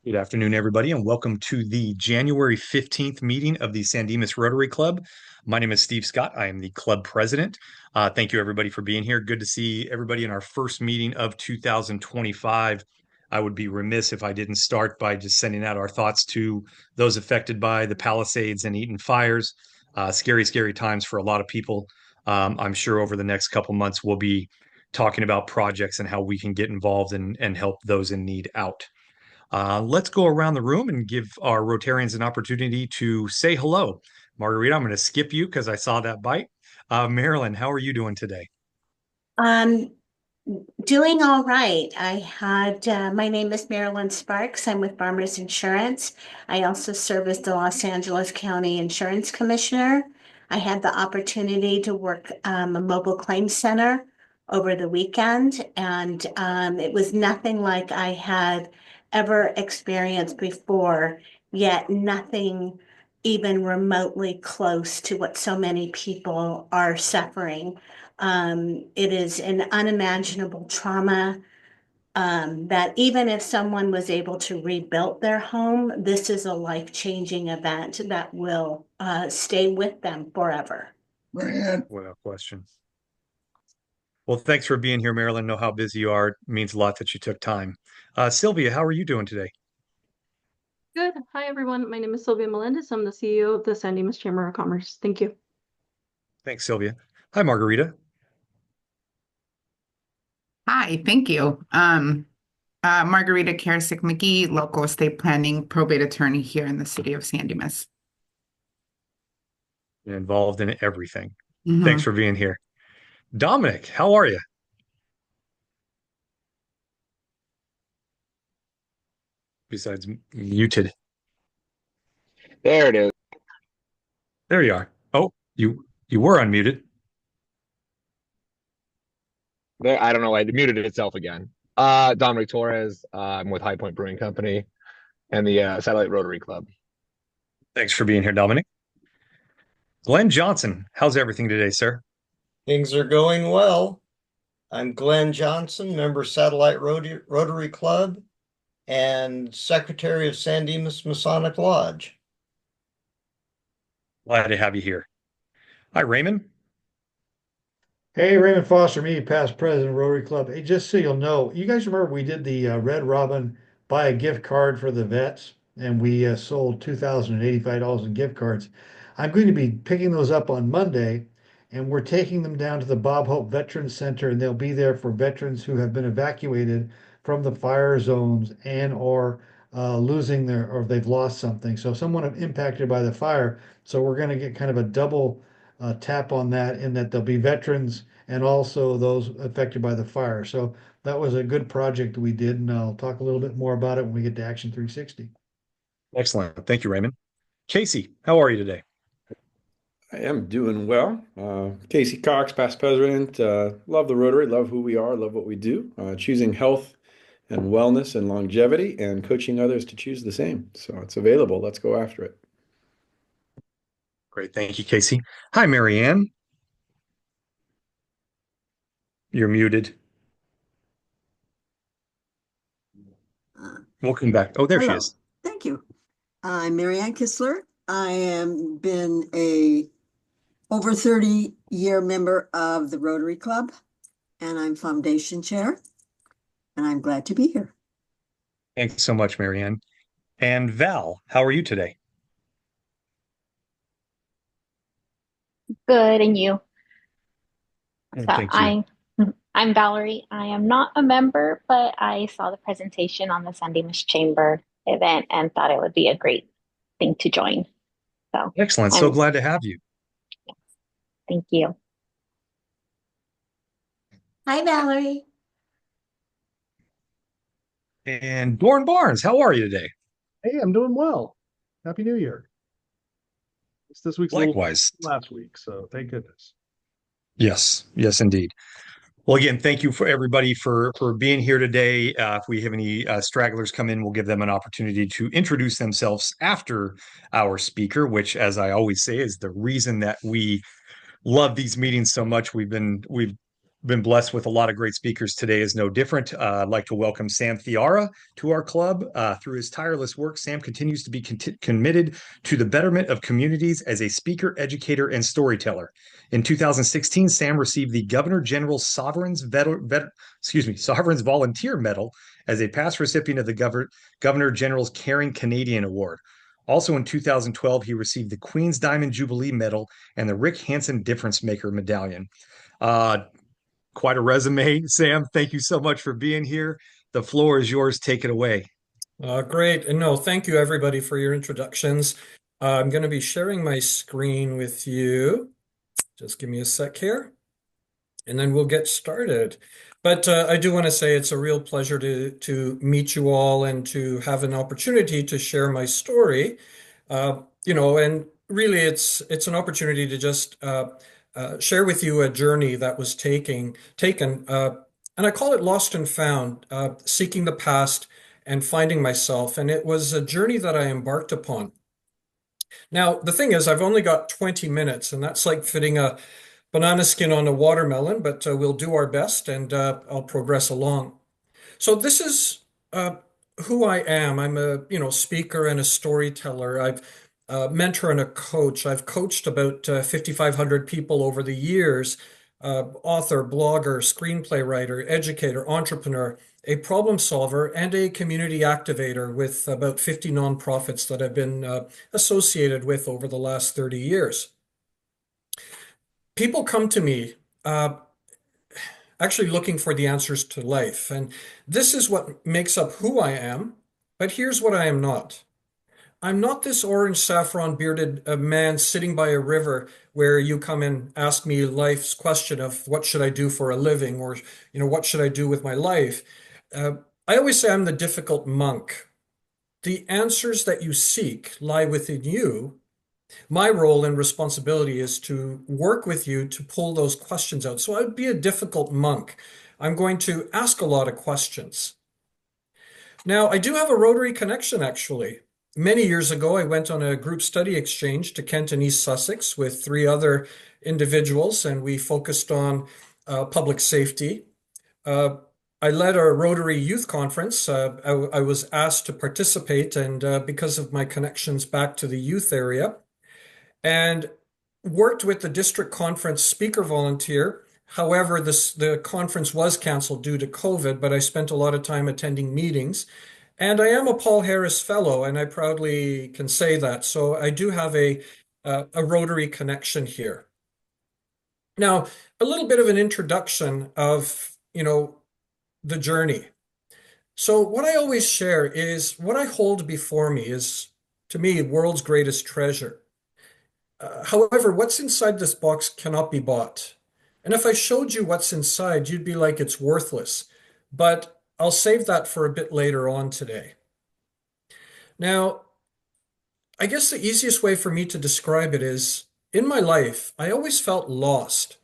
Good afternoon, everybody, and welcome to the January 15th meeting of the San Dimas Rotary Club. My name is Steve Scott. I am the club president. Thank you, everybody, for being here. Good to see everybody in our first meeting of 2025. I would be remiss if I didn't start by just sending out our thoughts to those affected by the Palisades and Eaton fires. Scary, scary times for a lot of people. I'm sure over the next couple months, we'll be talking about projects and how we can get involved and help those in need out. Let's go around the room and give our Rotarians an opportunity to say hello. Margarita, I'm going to skip you because I saw that bite. Marilyn, how are you doing today? Um, Doing all right. My name is Marilyn Sparks. I'm with Farmers Insurance. I also serve as the Los Angeles County Insurance Commissioner. I had the opportunity to work a mobile claims center over the weekend, and it was nothing like I had ever experienced before, yet nothing even remotely close to what so many people are suffering. It is an unimaginable trauma that even if someone was able to rebuild their home, this is a life-changing event that will stay with them forever. Man, Without question. Well, thanks for being here, Marilyn. Know how busy you are. It means a lot that you took time. Sylvia, how are you doing today? Good. Hi, everyone. My name is Sylvia Melendez. I'm the CEO of the San Dimas Chamber of Commerce. Thank you. Thanks, Sylvia. Hi, Margarita. Hi, thank you. Margarita Karasik McGee, local estate planning probate attorney here in the city of San Dimas. You're involved in everything. Thanks Mhm. for being here. Dominic, how are you? Besides muted. There it is. There you are. Oh, you were unmuted. There, I don't know why it muted itself again. Dominic Torres. I'm with High Point Brewing Company and the Satellite Rotary Club. Thanks for being here, Dominic. Glenn Johnson, how's everything today, sir? Things are going well. I'm Glenn Johnson, member Satellite Rotary Club and Secretary of San Dimas Masonic Lodge. Glad to have you here. Hi, Raymond. Hey, Raymond Foster, me, past president of Rotary Club. Hey, just so you'll know, you guys remember we did the Red Robin buy a gift card for the vets, and we sold $2,085 in gift cards. I'm going to be picking those up on Monday, and we're taking them down to the Bob Hope Veterans Center, and they'll be there for veterans who have been evacuated from the fire zones and or losing their or they've lost something. So someone impacted by the fire. So we're going to get kind of a double tap on that in that there'll be veterans and also those affected by the fire. So that was a good project we did, and I'll talk a little bit more about it when we get to Action 360. Excellent. Thank you, Raymond. Casey, how are you today? I am doing well. Casey Cox, past president. Love the Rotary, love who we are, love what we do. Choosing health and wellness and longevity and coaching others to choose the same. So it's available. Let's go after it. Great. Thank you, Casey. Hi, Marianne. You're muted. Welcome back. Oh, there she Hello. is. Thank you. I'm Marianne Kistler. I am been a over 30-year member of the Rotary Club, and I'm foundation chair, and I'm glad to be here. Thanks so much, Marianne. And Val, how are you today? Good, and you? Oh, So thank you. I'm Valerie. I am not a member, but I saw the presentation on the Sunday Miss Chamber event and thought it would be a great thing to join. So Excellent. So I'm glad to have you. thank you. Hi, Valerie. And Dorn Barnes, how are you today? Hey, I'm doing well. Happy New Year. It's this week's a little Likewise. last week, so thank goodness. Yes, yes, indeed. Well, again, thank you for everybody for being here today. If we have any stragglers come in, we'll give them an opportunity to introduce themselves after our speaker, which, as I always say, is the reason that we love these meetings so much. We've been blessed with a lot of great speakers. Today is no different. I'd like to welcome Sam Thiara to our club. Through his tireless work, Sam continues to be committed to the betterment of communities as a speaker, educator, and storyteller. In 2016, Sam received the Governor General's Sovereign's Sovereign's Volunteer Medal as a past recipient of the Governor General's Caring Canadian Award. Also in 2012, he received the Queen's Diamond Jubilee Medal and the Rick Hansen Difference Maker Medallion. Uh, Quite a resume, Sam. Thank you so much for being here. The floor is yours. Take it away. Great. And no, thank you everybody for your introductions. I'm going to be sharing my screen with you. Just give me a sec here, and then we'll get started. But I do want to say it's a real pleasure to meet you all and to have an opportunity to share my story. And really it's an opportunity to just share with you a journey that was taken, and I call it Lost and Found, seeking the past and finding myself. And it was a journey that I embarked upon. Now, the thing is, I've only got 20 minutes, and that's like fitting a banana skin on a watermelon, but we'll do our best and I'll progress along. So this is who I am. I'm a speaker and a storyteller. I've mentor and a coach. I've coached about 5,500 people over the years. Author, blogger, screenplay writer, educator, entrepreneur, a problem solver, and a community activator with about 50 nonprofits that I've been associated with over the last 30 years. People come to me actually looking for the answers to life. And this is what makes up who I am. But here's what I am not. I'm not this orange saffron bearded man sitting by a river where you come and ask me life's question of what should I do for a living, or what should I do with my life. I always say I'm the difficult monk. The answers that you seek lie within you. My role and responsibility is to work with you to pull those questions out. So I'd be a difficult monk. I'm going to ask a lot of questions. Now, I do have a Rotary connection, actually. Many years ago, I went on a group study exchange to Kent and East Sussex with 3 other individuals, and we focused on public safety. I led a Rotary Youth Conference. I was asked to participate, and because of my connections back to the youth area, and worked with the district conference speaker volunteer. However, the conference was canceled due to COVID, but I spent a lot of time attending meetings. And I am a Paul Harris Fellow, and I proudly can say that. So I do have a Rotary connection here. Now, a little bit of an introduction of, the journey. So what I always share is what I hold before me is, to me, world's greatest treasure. However, what's inside this box cannot be bought. And if I showed you what's inside, you'd be like, it's worthless. But I'll save that for a bit later on today. Now, I guess the easiest way for me to describe it is, in my life, I always felt lost.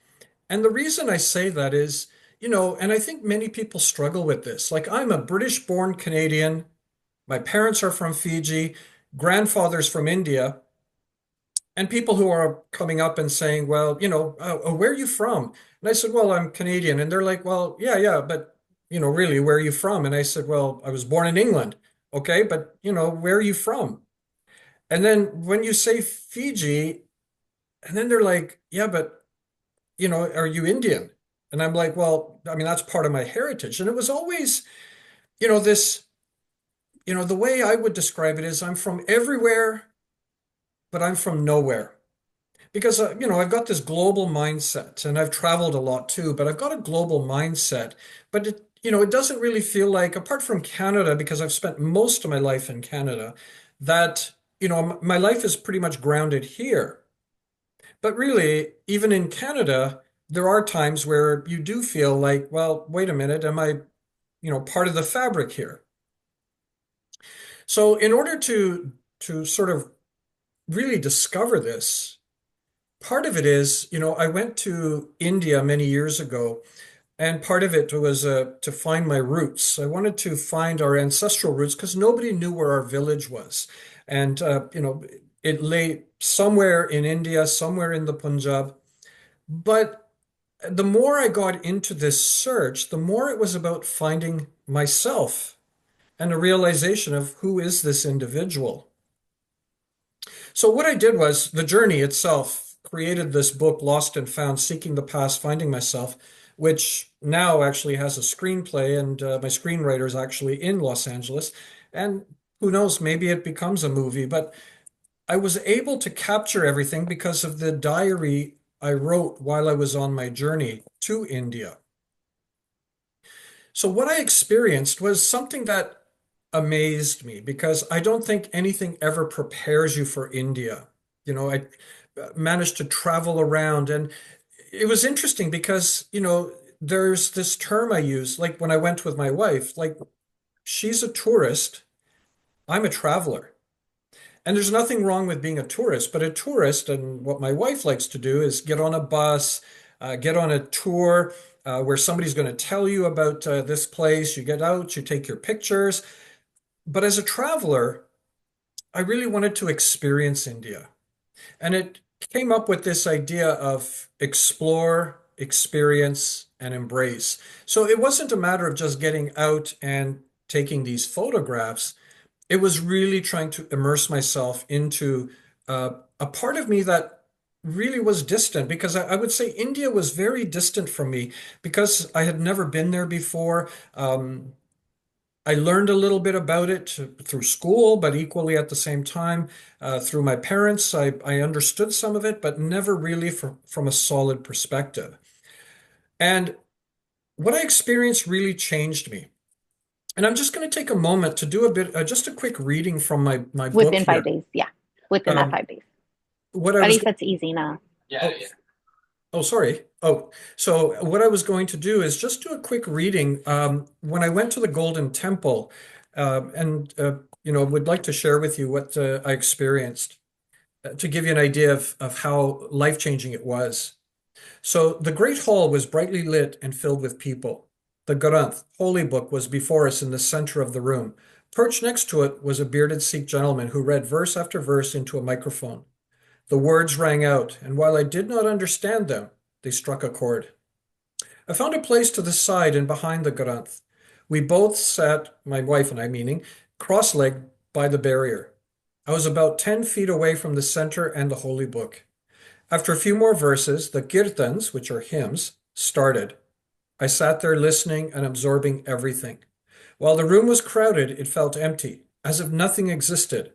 And the reason I say that is, and I think many people struggle with this. Like, I'm a British-born Canadian. My parents are from Fiji, grandfather's from India. And people who are coming up and saying, well, where are you from? And I said, well, I'm Canadian. And they're like, well, yeah, but, really, where are you from? And I said, well, I was born in England. Okay, but, where are you from? And then when you say Fiji, and then they're like, yeah, but, are you Indian? And I'm like, well, I mean, that's part of my heritage. And it was always, this, the way I would describe it is I'm from everywhere, but I'm from nowhere. Because, I've got this global mindset, and I've traveled a lot too, but I've got a global mindset. But it doesn't really feel like, apart from Canada, because I've spent most of my life in Canada, that, my life is pretty much grounded here. But really, even in Canada, there are times where you do feel like, well, wait a minute, am I, part of the fabric here? So in order to sort of really discover this, part of it is, I went to India many years ago, and part of it was to find my roots. I wanted to find our ancestral roots because nobody knew where our village was. And, it lay somewhere in India, somewhere in the Punjab. But the more I got into this search, the more it was about finding myself and a realization of who is this individual. So what I did was the journey itself created this book, Lost and Found, Seeking the Past, Finding Myself, which now actually has a screenplay, and my screenwriter is actually in Los Angeles. And who knows, maybe it becomes a movie. But I was able to capture everything because of the diary I wrote while I was on my journey to India. So what I experienced was something that amazed me because I don't think anything ever prepares you for India. I managed to travel around, and it was interesting because, there's this term I use, like when I went with my wife, like she's a tourist, I'm a traveler. And there's nothing wrong with being a tourist, but a tourist, and what my wife likes to do is get on a bus, get on a tour where somebody's going to tell you about this place. You get out, you take your pictures. But as a traveler, I really wanted to experience India. And it came up with this idea of explore, experience, and embrace. So it wasn't a matter of just getting out and taking these photographs. It was really trying to immerse myself into a part of me that really was distant because I would say India was very distant from me because I had never been there before. I learned a little bit about it through school, but equally at the same time, through my parents, I understood some of it, but never really from a solid perspective. And what I experienced really changed me. And I'm just going to take a moment to do just a quick reading from my book Within here. 5 days. Yeah. Within that Um, 5 days. what I At was, least that's easy now. oh, oh, sorry. Oh, so what I was going to do is just do a quick reading. When I went to the Golden Temple, and would like to share with you what I experienced to give you an idea of how life-changing it was. So the Great Hall was brightly lit and filled with people. The Granth, holy book, was before us in the center of the room. Perched next to it was a bearded Sikh gentleman who read verse after verse into a microphone. The words rang out, and while I did not understand them, they struck a chord. I found a place to the side and behind the Granth. We both sat, my wife and I meaning, cross-legged by the barrier. I was about 10 feet away from the center and the holy book. After a few more verses, the kirtans, which are hymns, started. I sat there listening and absorbing everything. While the room was crowded, it felt empty, as if nothing existed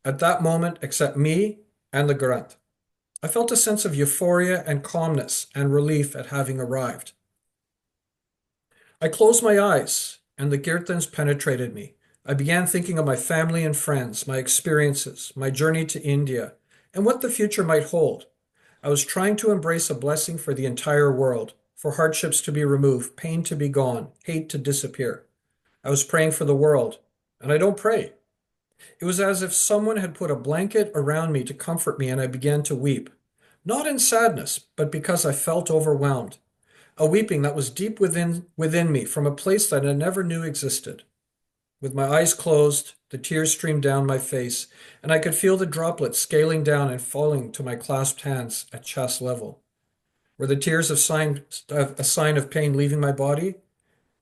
at that moment except me and the Granth. I felt a sense of euphoria and calmness and relief at having arrived. I closed my eyes, and the kirtans penetrated me. I began thinking of my family and friends, my experiences, my journey to India, and what the future might hold. I was trying to embrace a blessing for the entire world, for hardships to be removed, pain to be gone, hate to disappear. I was praying for the world, and I don't pray. It was as if someone had put a blanket around me to comfort me, and I began to weep. Not in sadness, but because I felt overwhelmed. A weeping that was deep within me from a place that I never knew existed. With my eyes closed, the tears streamed down my face, and I could feel the droplets scaling down and falling to my clasped hands at chest level. Were the tears a sign of pain leaving my body?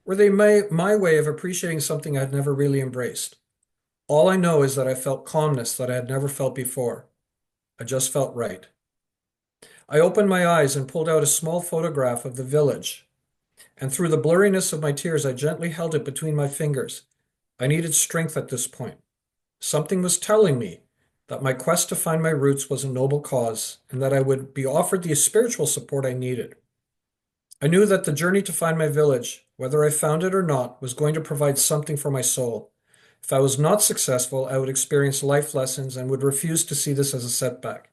Were they my way of appreciating something I'd never really embraced? All I know is that I felt calmness that I had never felt before. I just felt right. I opened my eyes and pulled out a small photograph of the village, and through the blurriness of my tears, I gently held it between my fingers. I needed strength at this point. Something was telling me that my quest to find my roots was a noble cause and that I would be offered the spiritual support I needed. I knew that the journey to find my village, whether I found it or not, was going to provide something for my soul. If I was not successful, I would experience life lessons and would refuse to see this as a setback.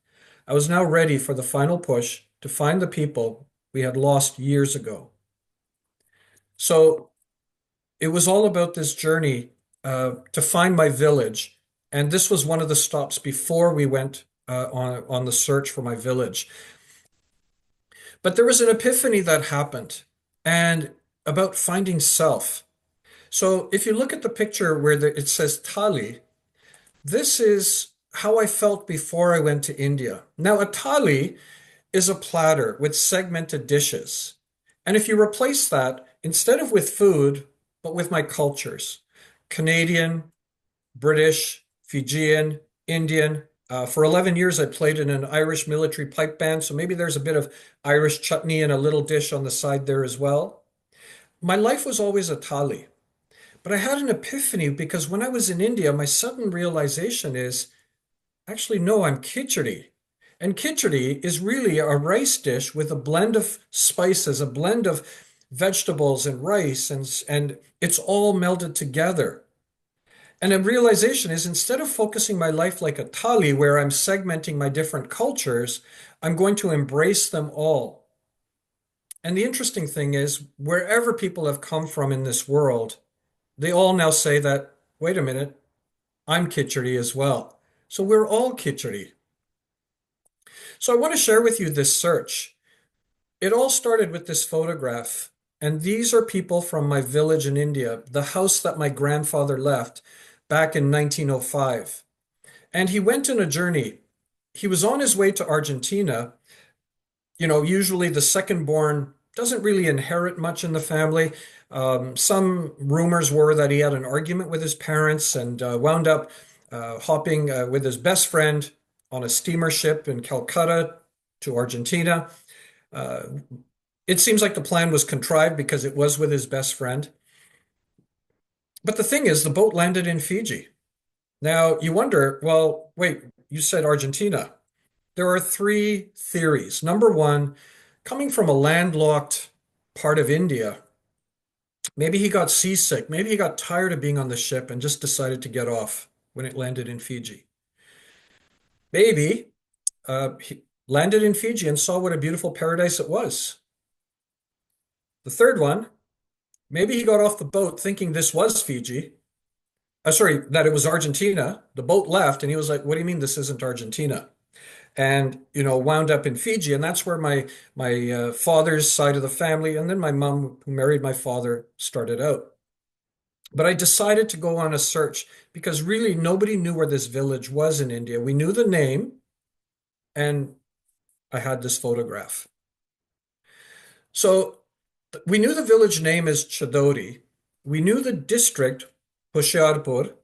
I was now ready for the final push to find the people we had lost years ago. So it was all about this journey to find my village. And this was one of the stops before we went on the search for my village. But there was an epiphany that happened and about finding self. So if you look at the picture where it says Thali, this is how I felt before I went to India. Now, a thali is a platter with segmented dishes. And if you replace that, instead of with food, but with my cultures, Canadian, British, Fijian, Indian. For 11 years, I played in an Irish military pipe band, so maybe there's a bit of Irish chutney and a little dish on the side there as well. My life was always a thali, but I had an epiphany because when I was in India, my sudden realization is actually, no, I'm khichdi. And khichdi is really a rice dish with a blend of spices, a blend of vegetables and rice, and it's all melded together. And a realization is instead of focusing my life like a thali, where I'm segmenting my different cultures, I'm going to embrace them all. And the interesting thing is, wherever people have come from in this world, they all now say that, wait a minute, I'm khichdi as well. So we're all khichdi. So I want to share with you this search. It all started with this photograph. And these are people from my village in India, the house that my grandfather left back in 1905. And he went on a journey. He was on his way to Argentina. You know, usually the second born doesn't really inherit much in the family. Some rumors were that he had an argument with his parents and wound up hopping with his best friend on a steamer ship in Calcutta to Argentina. Uh, it seems like the plan was contrived because it was with his best friend. But the thing is, the boat landed in Fiji. Now, you wonder, well, wait, you said Argentina. There are three theories. Number one, coming from a landlocked part of India, maybe he got seasick. Maybe he got tired of being on the ship and just decided to get off when it landed in Fiji. Maybe he landed in Fiji and saw what a beautiful paradise it was. The third one, maybe he got off the boat thinking this was Fiji. Sorry, that it was Argentina. The boat left and he was like, what do you mean this isn't Argentina? And wound up in Fiji, and that's where my father's side of the family, and then my mom, who married my father, started out. But I decided to go on a search because really nobody knew where this village was in India. We knew the name, and I had this photograph. So we knew the village name is Chadodi. We knew the district, Hoshiarpur,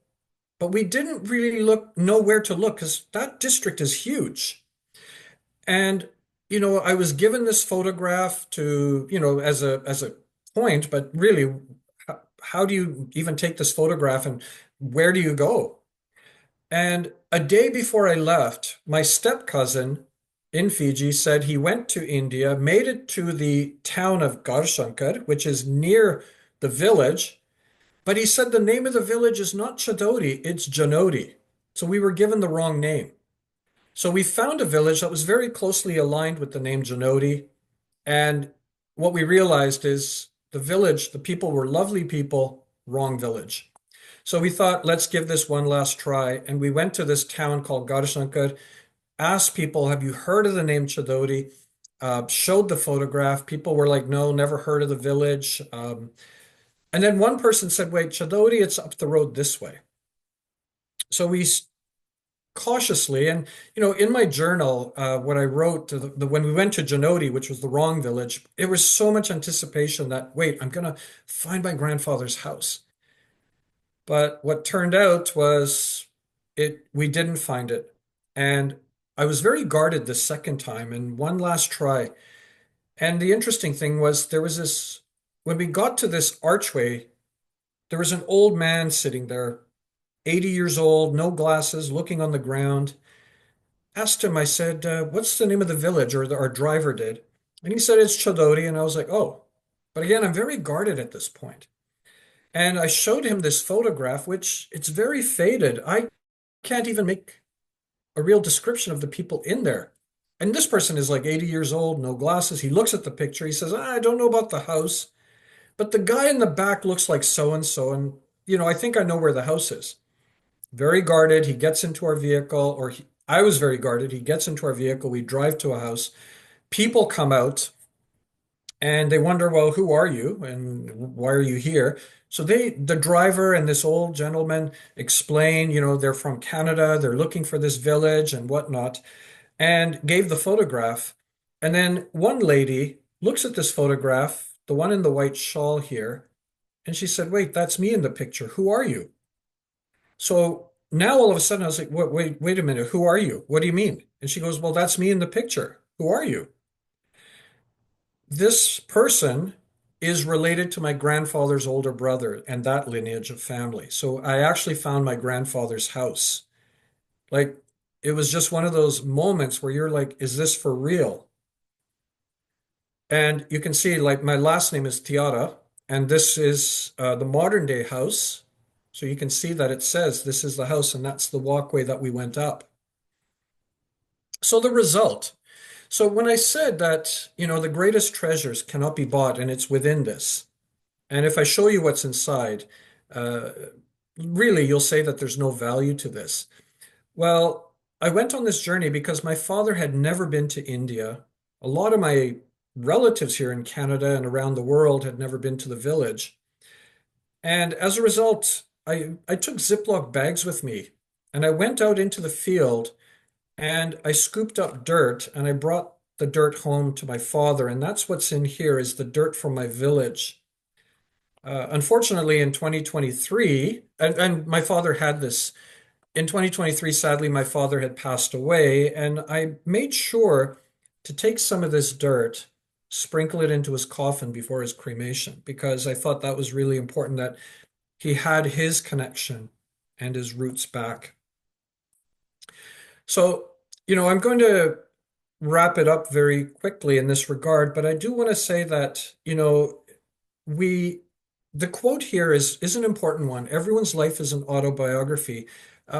but we didn't really know where to look because that district is huge. And I was given this photograph to, as a point, but really, how do you even take this photograph and where do you go? And a day before I left, my step cousin in Fiji said he went to India, made it to the town of Garshankar, which is near the village, but he said the name of the village is not Chadodi, it's Janodi. So we were given the wrong name. So we found a village that was very closely aligned with the name Janodi. And what we realized is the village, the people were lovely people, wrong village. So we thought, let's give this one last try. And we went to this town called Garishankar, asked people, have you heard of the name Chadodi? Showed the photograph. People were like, no, never heard of the village. And then one person said, wait, Chadodi, it's up the road this way. So we cautiously, and in my journal, what I wrote when we went to Janodi, which was the wrong village, it was so much anticipation that, wait, I'm going to find my grandfather's house. But what turned out was we didn't find it. And I was very guarded the second time and one last try. And the interesting thing was when we got to this archway, there was an old man sitting there, 80 years old, no glasses, looking on the ground. Asked him, I said, what's the name of the village? Or our driver did. And he said, it's Chadodi. And I was like, oh. But again, I'm very guarded at this point. And I showed him this photograph, which it's very faded. I can't even make a real description of the people in there. And this person is like 80 years old, no glasses. He looks at the picture. He says, I don't know about the house, but the guy in the back looks like so-and-so. And, I think I know where the house is. Very guarded. He gets into our vehicle, I was very guarded. He gets into our vehicle. We drive to a house. People come out and they wonder, well, who are you and why are you here? So the driver and this old gentleman explain, they're from Canada. They're looking for this village and whatnot, and gave the photograph. And then one lady looks at this photograph, the one in the white shawl here. And she said, wait, that's me in the picture. Who are you? So now all of a sudden I was like, wait a minute. Who are you? What do you mean? And she goes, well, that's me in the picture. Who are you? This person is related to my grandfather's older brother and that lineage of family. So I actually found my grandfather's house. Like it was just one of those moments where you're like, is this for real? And you can see like my last name is Thiara, and this is the modern day house. So you can see that it says this is the house, and that's the walkway that we went up. So the result. So when I said that, the greatest treasures cannot be bought, and it's within this. And if I show you what's inside, uh, really, you'll say that there's no value to this. Well, I went on this journey because my father had never been to India. A lot of my relatives here in Canada and around the world had never been to the village. And as a result, I took Ziploc bags with me and I went out into the field and I scooped up dirt and I brought the dirt home to my father. And that's what's in here is the dirt from my village. Unfortunately, in 2023, and my father had this in 2023, sadly, my father had passed away, and I made sure to take some of this dirt, sprinkle it into his coffin before his cremation, because I thought that was really important that he had his connection and his roots back. So, I'm going to wrap it up very quickly in this regard, but I do want to say that, we the quote here is an important one. Everyone's life is an autobiography.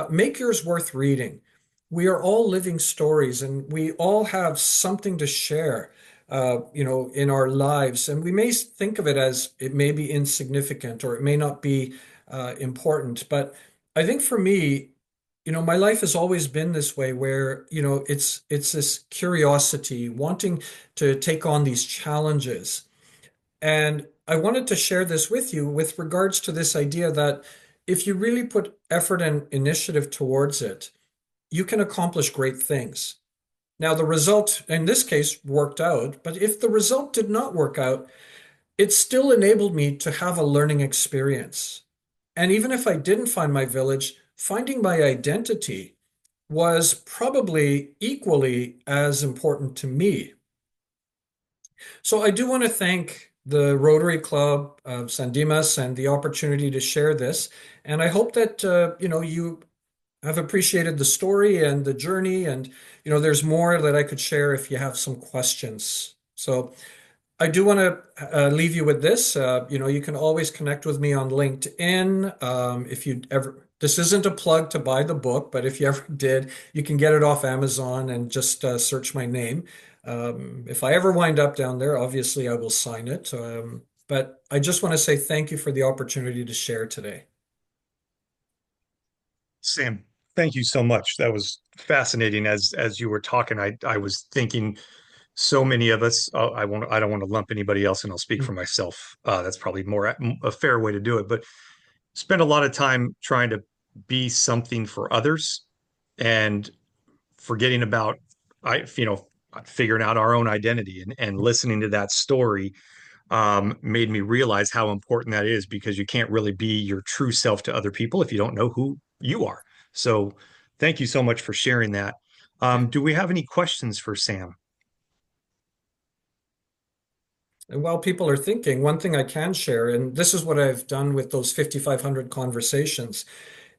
Make yours worth reading. We are all living stories, and we all have something to share, in our lives. And we may think of it as it may be insignificant or it may not be important. But I think for me, my life has always been this way, where it's this curiosity, wanting to take on these challenges. And I wanted to share this with you with regards to this idea that if you really put effort and initiative towards it, you can accomplish great things. Now, the result in this case worked out, but if the result did not work out, it still enabled me to have a learning experience. And even if I didn't find my village, finding my identity was probably equally as important to me. So I do want to thank the Rotary Club of San Dimas and the opportunity to share this. And I hope that you have appreciated the story and the journey. And there's more that I could share if you have some questions. So I do want to leave you with this. You can always connect with me on LinkedIn. If you ever, this isn't a plug to buy the book, but if you ever did, you can get it off Amazon and just search my name. If I ever wind up down there, obviously I will sign it. But I just want to say thank you for the opportunity to share today. Sam, thank you so much. That was fascinating. As you were talking, I was thinking so many of us. I don't want to lump anybody else, and I'll speak for myself. That's probably more a fair way to do it. But spend a lot of time trying to be something for others and forgetting about figuring out our own identity and listening to that story made me realize how important that is, because you can't really be your true self to other people if you don't know who you are. So thank you so much for sharing that. Do we have any questions for Sam? And while people are thinking, one thing I can share, and this is what I've done with those 5,500 conversations,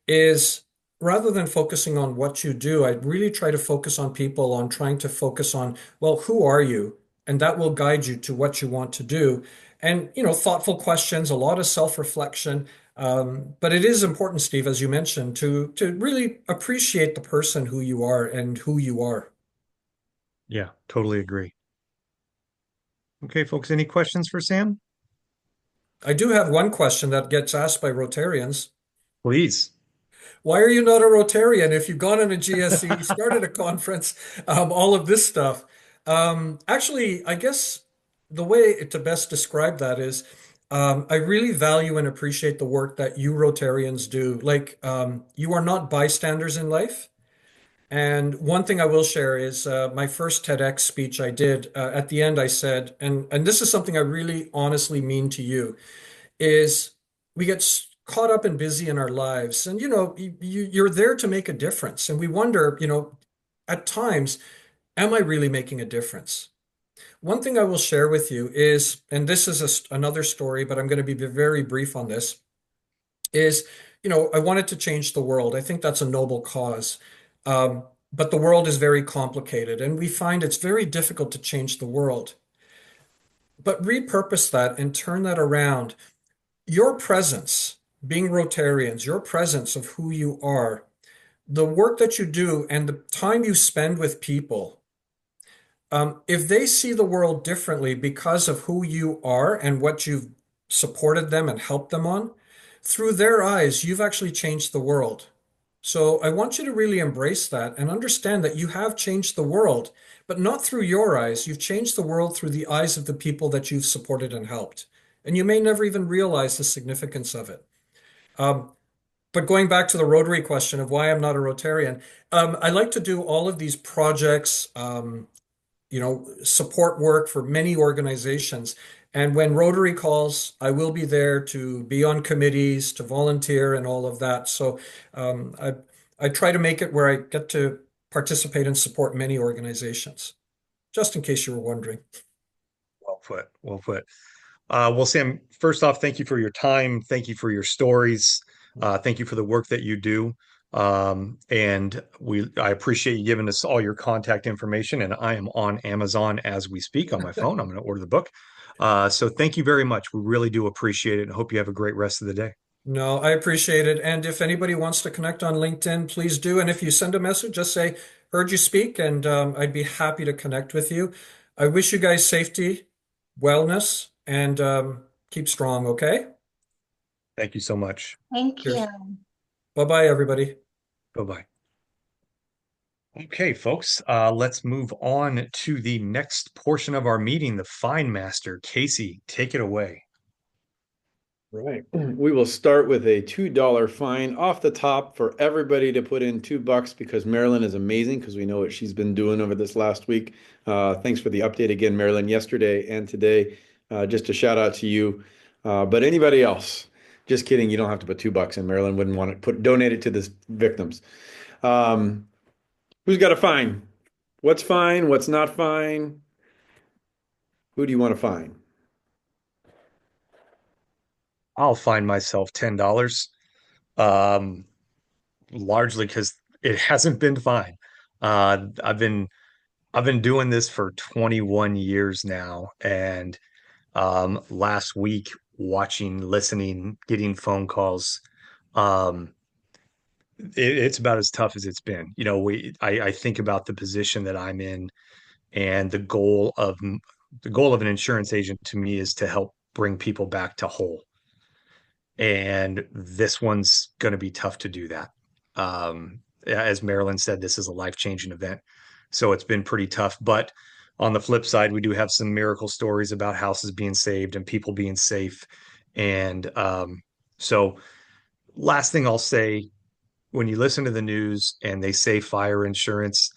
is rather than focusing on what you do, I really try to focus on people, on trying to focus on, well, who are you? And that will guide you to what you want to do. And, thoughtful questions, a lot of self-reflection. But it is important, Steve, as you mentioned, to really appreciate the person who you are and who you are. Yeah, totally agree. Okay, folks, any questions for Sam? I do have one question that gets asked by Rotarians. Please. Why are you not a Rotarian? If you've gone on a GSC, you started a conference, all of this stuff. Actually, I guess the way to best describe that is I really value and appreciate the work that you Rotarians do. Like, you are not bystanders in life. And one thing I will share is my first TEDx speech I did. At the end, I said, and this is something I really honestly mean to you, is we get caught up and busy in our lives, and you're there to make a difference, and we wonder, at times, am I really making a difference? One thing I will share with you is, and this is another story, but I'm going to be very brief on this, is, I wanted to change the world. I think that's a noble cause. Um, but the world is very complicated, and we find it's very difficult to change the world. But repurpose that and turn that around. Your presence, being Rotarians, your presence of who you are, the work that you do, and the time you spend with people, if they see the world differently because of who you are and what you've supported them and helped them on, through their eyes, you've actually changed the world. So I want you to really embrace that and understand that you have changed the world, but not through your eyes. You've changed the world through the eyes of the people that you've supported and helped. And you may never even realize the significance of it. But going back to the Rotary question of why I'm not a Rotarian, I like to do all of these projects, support work for many organizations. And when Rotary calls, I will be there to be on committees, to volunteer, and all of that. So I try to make it where I get to participate and support many organizations, just in case you were wondering. Well put. Well put. Well, Sam, first off, thank you for your time. Thank you for your stories. Thank you for the work that you do. And I appreciate you giving us all your contact information. And I am on Amazon as we speak on my phone. I'm going to order the book. So thank you very much. We really do appreciate it and hope you have a great rest of the day. No, I appreciate it. And if anybody wants to connect on LinkedIn, please do. And if you send a message, just say, heard you speak, and I'd be happy to connect with you. I wish you guys safety, wellness, and keep strong, okay? Thank you so much. Thank you. Bye-bye, everybody. Bye-bye. Okay, folks, let's move on to the next portion of our meeting, the Fine Master. Casey, take it away. Right. We will start with a $2 fine off the top for everybody to put in $2 because Marilyn is amazing because we know what she's been doing over this last week. Thanks for the update again, Marilyn, yesterday and today. Just a shout out to you. But anybody else, just kidding, you don't have to put $2 in. Marilyn wouldn't want to donate it to the victims. Who's got a fine? What's fine? What's not fine? Who do you want to fine? I'll find myself $10, largely because it hasn't been fine. I've been doing this for 21 years now, and last week watching, listening, getting phone calls, um, it's about as tough as it's been. I think about the position that I'm in, and the goal of an insurance agent to me is to help bring people back to whole. And this one's going to be tough to do that. As Marilyn said, this is a life-changing event. So it's been pretty tough. But on the flip side, we do have some miracle stories about houses being saved and people being safe. And so, last thing I'll say, when you listen to the news and they say fire insurance,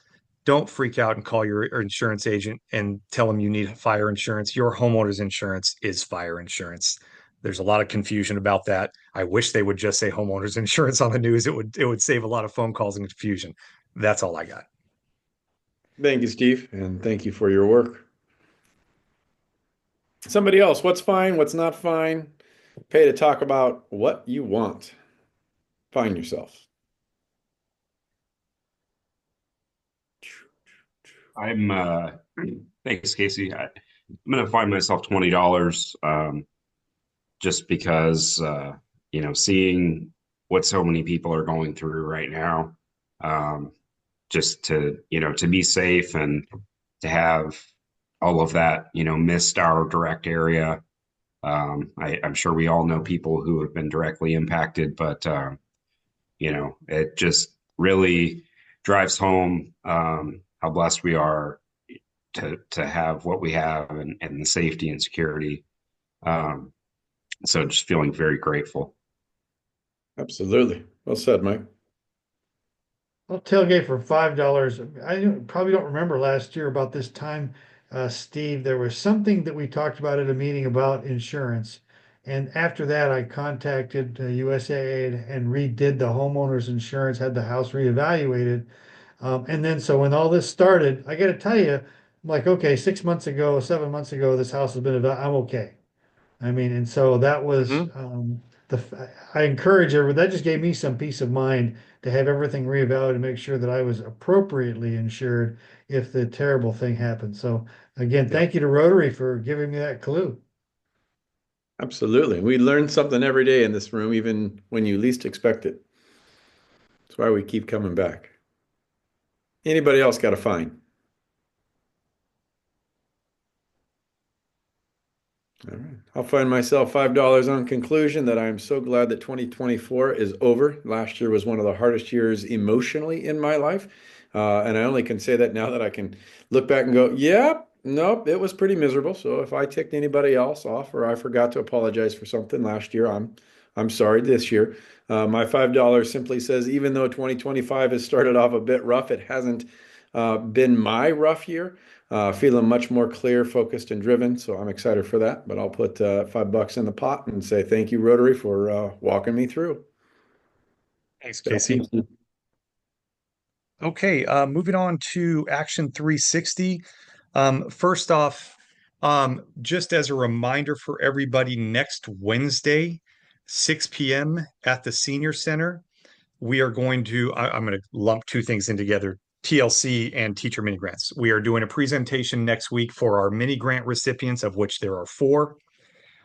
don't freak out and call your insurance agent and tell them you need fire insurance. Your homeowner's insurance is fire insurance. There's a lot of confusion about that. I wish they would just say homeowners insurance on the news. It would save a lot of phone calls and confusion. That's all I got. Thank you, Steve, and thank you for your work. Somebody else, what's fine, what's not fine? Pay to talk about what you want. Find yourself. Thanks, Casey. I'm gonna find myself $20, just because seeing what so many people are going through right now, just to be safe and to have all of that missed our direct area. I'm sure we all know people who have been directly impacted, but it just really drives home how blessed we are to have what we have and the safety and security. So just feeling very grateful. Absolutely. Well said, Mike. I'll tailgate for $5. Probably don't remember last year about this time, Steve. There was something that we talked about at a meeting about insurance. And after that, I contacted USAA and redid the homeowner's insurance, had the house reevaluated. And then so when all this started, I got to tell you, I'm like, okay, 6 months ago, 7 months ago, this house has been I'm okay. I mean, and so that was the I encourage everyone. That just gave me some peace of mind to have everything reevaluated to make sure that I was appropriately insured if the terrible thing happened. So again, thank you to Rotary for giving me that clue. Absolutely. We learn something every day in this room, even when you least expect it. That's why we keep coming back. Anybody else got a fine? All right. I'll find myself $5 on conclusion that I am so glad that 2024 is over. Last year was one of the hardest years emotionally in my life. And I only can say that now that I can look back and go, yep, nope, it was pretty miserable. So if I ticked anybody else off or I forgot to apologize for something last year, I'm sorry this year. My $5 simply says, even though 2025 has started off a bit rough, it hasn't been my rough year. Feeling much more clear, focused, and driven. So I'm excited for that. But I'll put $5 in the pot and say thank you, Rotary, for walking me through. Thanks, Casey. Okay, moving on to Action 360. First off, just as a reminder for everybody, next Wednesday, 6 p.m. at the Senior Center, we are going to, I'm going to lump two things in together, TLC and teacher mini grants. We are doing a presentation next week for our mini grant recipients, of which there are four,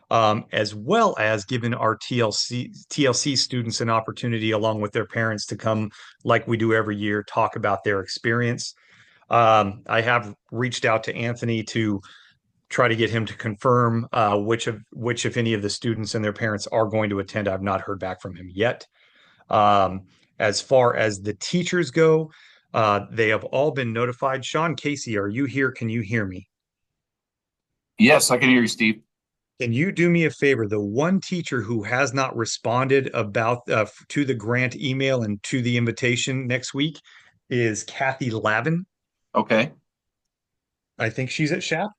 as well as giving our TLC students an opportunity along with their parents to come, like we do every year, talk about their experience. I have reached out to Anthony to try to get him to confirm which, if any of the students and their parents are going to attend. I've not heard back from him yet. As far as the teachers go, they have all been notified. Sean Casey, are you here? Can you hear me? Yes, I can hear you, Steve. Can you do me a favor? The one teacher who has not responded about to the grant email and to the invitation next week is Kathy Lavin. Okay. I think she's at SHAP.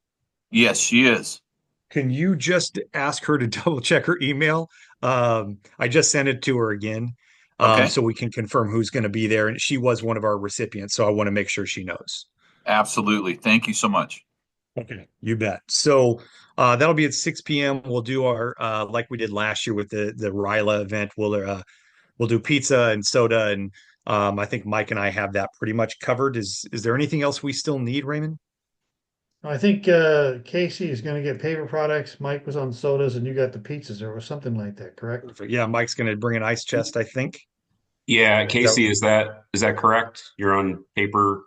Yes, she is. Can you just ask her to double check her email? I just sent it to her again, Okay. so we can confirm who's going to be there. And she was one of our recipients, so I want to make sure she knows. Absolutely. Thank you so much. Okay, you bet. So that'll be at 6 p.m. We'll do our like we did last year with the Ryla event. We'll do pizza and soda, and I think Mike and I have that pretty much covered. Is there anything else we still need, Raymond? I think Casey is going to get paper products. Mike was on sodas, and you got the pizzas or something like that, correct? Perfect. Yeah, Mike's going to bring an ice chest, I think. Yeah, Casey, is that correct? You're on paper.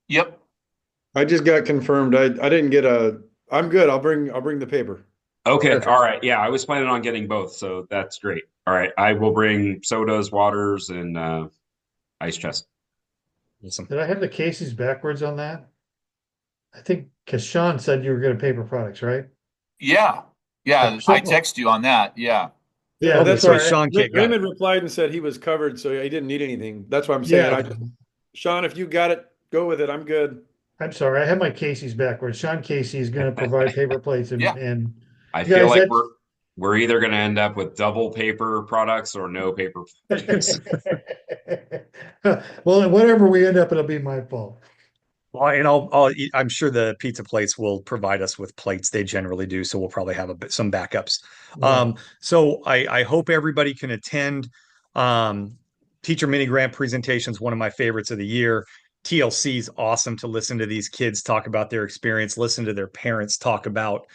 Yep. I just got confirmed. I didn't get I'm good. I'll bring the paper. Okay, Perfect. all right. Yeah, I was planning on getting both, so that's great. All right, I will bring sodas, waters, and ice chest. Awesome. Did I have the Casey's backwards on that? I think because Sean said you were going to paper products, right? Yeah. Yeah. I text you on that. Yeah. Yeah, Okay, that's so right. Sean can't got it. Raymond replied and said he was covered, so he didn't need anything. That's why I'm saying Yeah. Sean, if you got it, go with it. I'm good. I'm sorry, I have my Casey's backwards. Sean Casey is going to provide paper plates Yeah. and I you feel guys, like that's we're either going to end up with double paper products or no paper products. well, whatever we end up, it'll be my fault. Well, and I'm sure the pizza place will provide us with plates. They generally do, so we'll probably have some backups. Right. So I hope everybody can attend. Teacher mini grant presentations, one of my favorites of the year. TLC is awesome to listen to these kids talk about their experience, listen to their parents talk about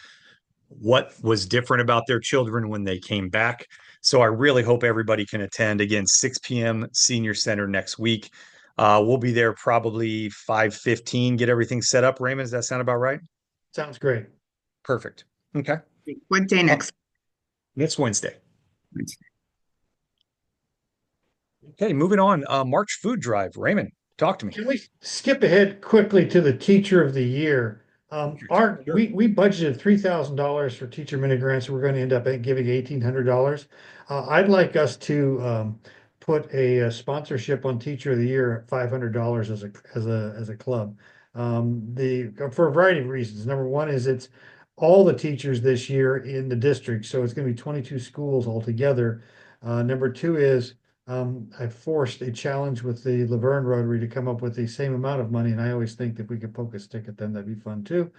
what was different about their children when they came back. So I really hope everybody can attend. Again, 6 p.m. Senior Center next week. We'll be there probably 5:15, get everything set up. Raymond, does that sound about right? Sounds great. Perfect. Okay. What day next? Next Wednesday. Okay, moving on. March food drive. Raymond, talk to me. Can we skip ahead quickly to the teacher of the year? We budgeted $3,000 for teacher mini grants. We're going to end up giving $1,800. I'd like us to put a sponsorship on Teacher of the Year at $500 as a club. For a variety of reasons. Number one is it's all the teachers this year in the district, so it's going to be 22 schools altogether. Number two is I forced a challenge with the Laverne Rotary to come up with the same amount of money, and I always think if we could poke a stick at them, that'd be fun too.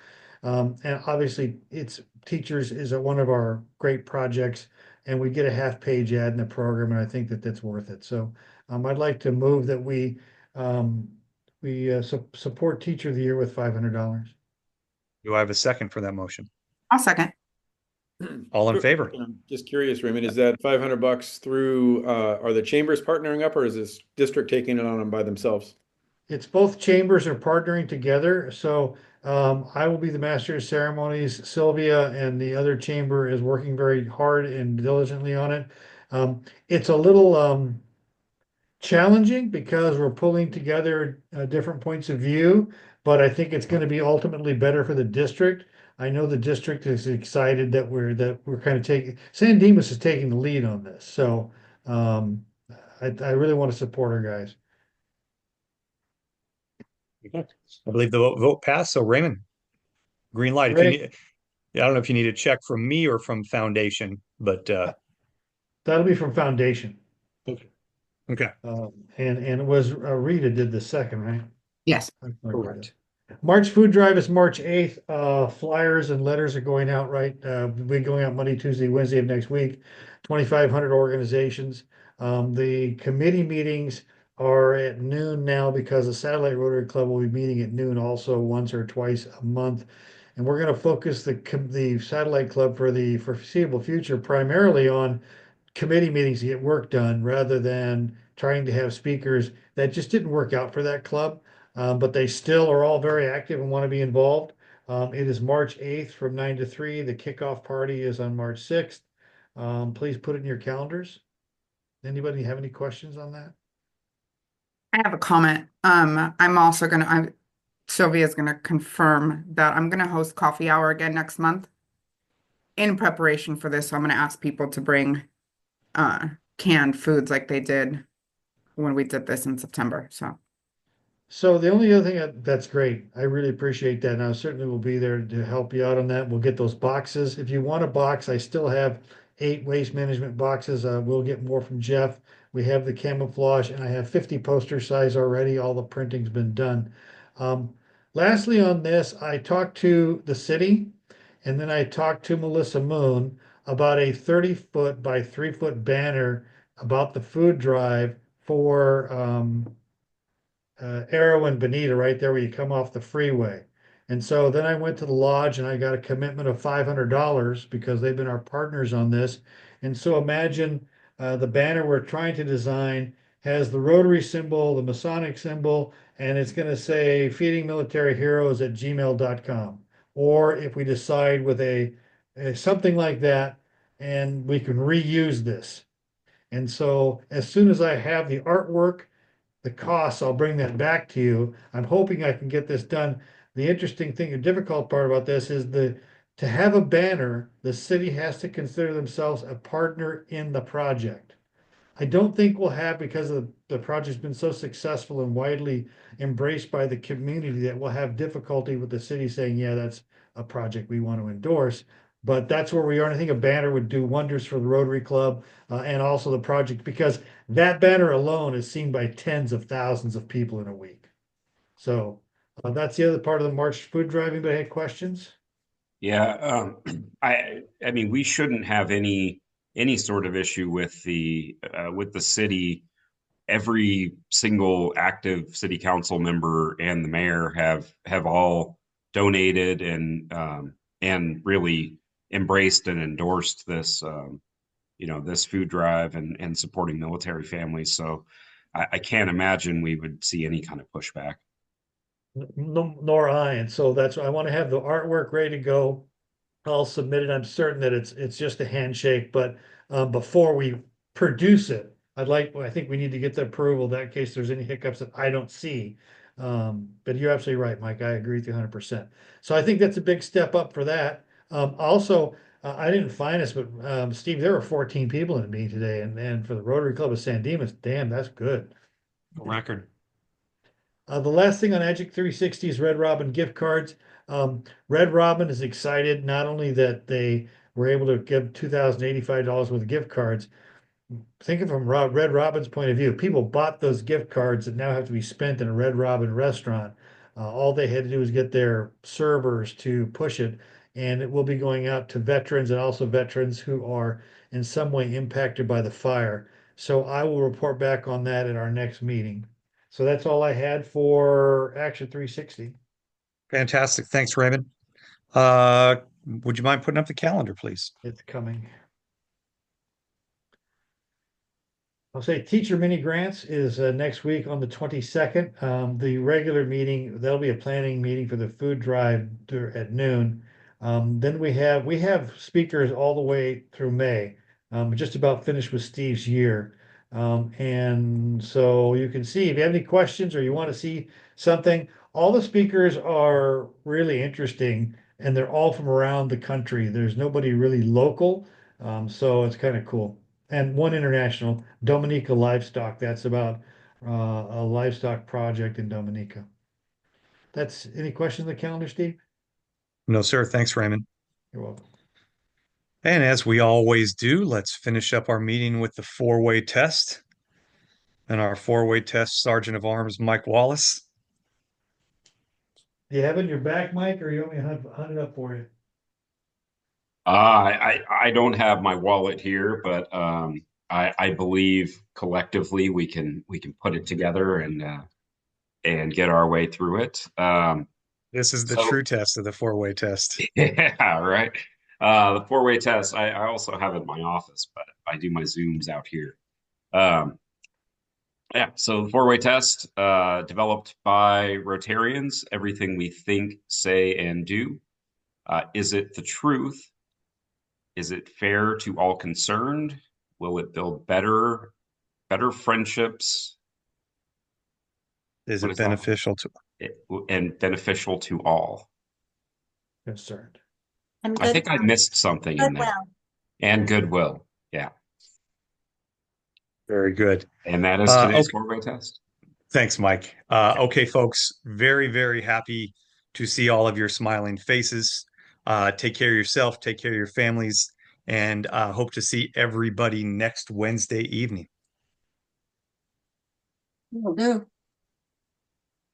And obviously, it's teachers is one of our great projects, and we get a half-page ad in the program, and I think that that's worth it. So I'd like to move that we support Teacher of the Year with $500. Do I have a second for that motion? I'll second. All in favor? I'm just curious, Raymond, is that $500 through, are the chambers partnering up or is this district taking it on them by themselves? It's both chambers are partnering together. So I will be the master of ceremonies. Sylvia and the other chamber is working very hard and diligently on it. It's a little challenging because we're pulling together different points of view, but I think it's going to be ultimately better for the district. I know the district is excited that we're kind of taking San Dimas is taking the lead on this. So I really want to support our guys. Okay. I believe the vote passed. So Raymond, green light. If you Great. need, I don't know if you need a check from me or from Foundation, but That'll be from Foundation. okay. And it was Rita did the second, right? Yes. Correct. March food drive is March 8th. Flyers and letters are going out, right? We'll be going out Monday, Tuesday, Wednesday of next week. 2,500 organizations. The committee meetings are at noon now because the Satellite Rotary Club will be meeting at noon also once or twice a month. And we're going to focus the Satellite Club for the foreseeable future primarily on committee meetings to get work done rather than trying to have speakers. That just didn't work out for that club. But they still are all very active and want to be involved. It is March 8th from 9 to 3. The kickoff party is on March 6th. Please put it in your calendars. Anybody have any questions on that? I have a comment. I'm also Sylvia's gonna confirm that I'm gonna host coffee hour again next month. In preparation for this, so I'm gonna ask people to bring canned foods like they did when we did this in September. So the only other thing that's great, I really appreciate that. And I certainly will be there to help you out on that. We'll get those boxes. If you want a box, I still have 8 waste management boxes. We'll get more from Jeff. We have the camouflage, and I have 50 poster size already. All the printing's been done. Lastly, on this, I talked to the city, and then I talked to Melissa Moon about a 30-foot by 3-foot banner about the food drive for Arrow and Bonita, right there where you come off the freeway. And so then I went to the lodge and I got a commitment of $500 because they've been our partners on this. And so imagine the banner we're trying to design has the Rotary symbol, the Masonic symbol, and it's going to say feeding military heroes at gmail.com. Or if we decide with a something like that, and we can reuse this. And so as soon as I have the artwork, the costs, I'll bring that back to you. I'm hoping I can get this done. The interesting thing, the difficult part about this is to have a banner, the city has to consider themselves a partner in the project. I don't think we'll have, because the project's been so successful and widely embraced by the community, that we'll have difficulty with the city saying, yeah, that's a project we want to endorse. But that's where we are. And I think a banner would do wonders for the Rotary Club and also the project, because that banner alone is seen by tens of thousands of people in a week. So that's the other part of the March food drive. Anybody had questions? Yeah, I mean, we shouldn't have any sort of issue with the city. Every single active city council member and the mayor have all donated and really embraced and endorsed this this food drive and supporting military families. So I can't imagine we would see any kind of pushback. No, nor I. And so that's why I want to have the artwork ready to go. I'll submit it. I'm certain that it's just a handshake, but before we produce it, I think we need to get the approval in that case there's any hiccups that I don't see. But you're absolutely right, Mike. I agree with you 100%. So I think that's a big step up for that. Also, I didn't find us, but Steve, there were 14 people in the meeting today, and for the Rotary Club of San Dimas, damn, that's good. Record. The last thing on Magic 360 is Red Robin gift cards. Red Robin is excited not only that they were able to give $2,085 worth of gift cards. Think of it from Red Robin's point of view. People bought those gift cards that now have to be spent in a Red Robin restaurant. All they had to do was get their servers to push it, and it will be going out to veterans and also veterans who are in some way impacted by the fire. So I will report back on that at our next meeting. So that's all I had for Action 360. Fantastic. Thanks, Raymond. Would you mind putting up the calendar, please? It's coming. I'll say teacher mini grants is next week on the 22nd. The regular meeting, that'll be a planning meeting for the food drive at noon. Then we have speakers all the way through May. Just about finished with Steve's year. And so you can see if you have any questions or you want to see something, all the speakers are really interesting and they're all from around the country. There's nobody really local. So it's kind of cool. And one international, Dominica Livestock. That's about a livestock project in Dominica. That's any questions on the calendar, Steve? No, sir. Thanks, Raymond. You're welcome. And as we always do, let's finish up our meeting with the four-way test. And our four-way test, Sergeant of Arms Mike Wallace. Do you have it in your back, Mike, or you want me to hunt it up for you? I don't have my wallet here, but I believe collectively we can put it together and get our way through it. This is the So true test of the four-way test. yeah, right. The four-way test. I also have it in my office, but I do my Zooms out here. Um, yeah. So the four-way test, developed by Rotarians. Everything we think, say, and do. Is it the truth? Is it fair to all concerned? Will it build better friendships? Is What it is that? beneficial to? And beneficial to all. Concerned. And I think I missed something in there. goodwill. And goodwill. Yeah. Very good. And that is today's Okay. four-way test. Thanks, Mike. Okay, folks, very, very happy to see all of your smiling faces. Take care of yourself, take care of your families, and hope to see everybody next Wednesday evening. Will do.